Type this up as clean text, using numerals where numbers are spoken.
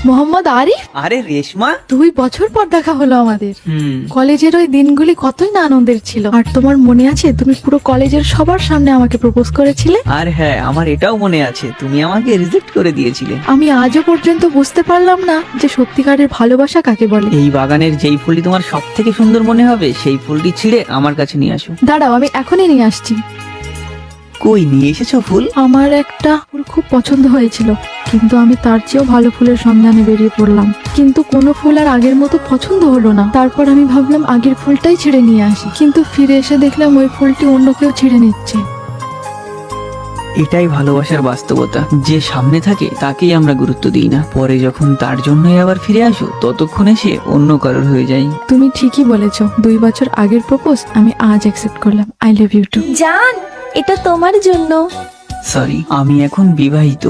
মোহাম্মদ আরিফ, আরে রেশমা। 2 বছর পর দেখা হলো আমাদের। কলেজের ওই দিনগুলি কতই না আনন্দের ছিল। আর তোমার মনে আছে তুমি পুরো কলেজের সবার সামনে আমাকে প্রপোজ করেছিলে? আর হ্যাঁ, আমার এটাও মনে আছে, তুমি আমাকে রিজেক্ট করে দিয়েছিলে। আমি আজও পর্যন্ত বুঝতে পারলাম না যে সত্যিকারের ভালোবাসা কাকে বলে। এই বাগানের যেই ফুলটি তোমার সব থেকে সুন্দর মনে হবে সেই ফুলটি ছিঁড়ে আমার কাছে নিয়ে আসো। দাঁড়াও, আমি এখনই নিয়ে আসছি। কই নিয়ে এসেছো ফুল? আমার একটা ফুল খুব পছন্দ হয়েছিল, কিন্তু আমি তার চেয়েও ভালো ফুলের সন্ধানে বেরিয়ে পড়লাম। কিন্তু কোনো ফুল আর আগের মতো পছন্দ হলো না। তারপর আমি ভাবলাম আগের ফুলটাই ছিঁড়ে নিয়ে আসি, কিন্তু ফিরে এসে দেখলাম ওই ফুলটি অন্য কেউ ছিঁড়ে নিচ্ছে। এটাই ভালোবাসার বাস্তবতা, যে সামনে থাকে তাকেই আমরা গুরুত্ব দিই না, পরে যখন তার জন্যই আবার ফিরে আসো ততক্ষণে সে অন্য কারোর হয়ে যায়। তুমি ঠিকই বলেছো, 2 বছর আগের প্রপোজ আমি আজ অ্যাকসেপ্ট করলাম। I love you too. জান, এটা তোমার জন্য। সরি, আমি এখন বিবাহিত।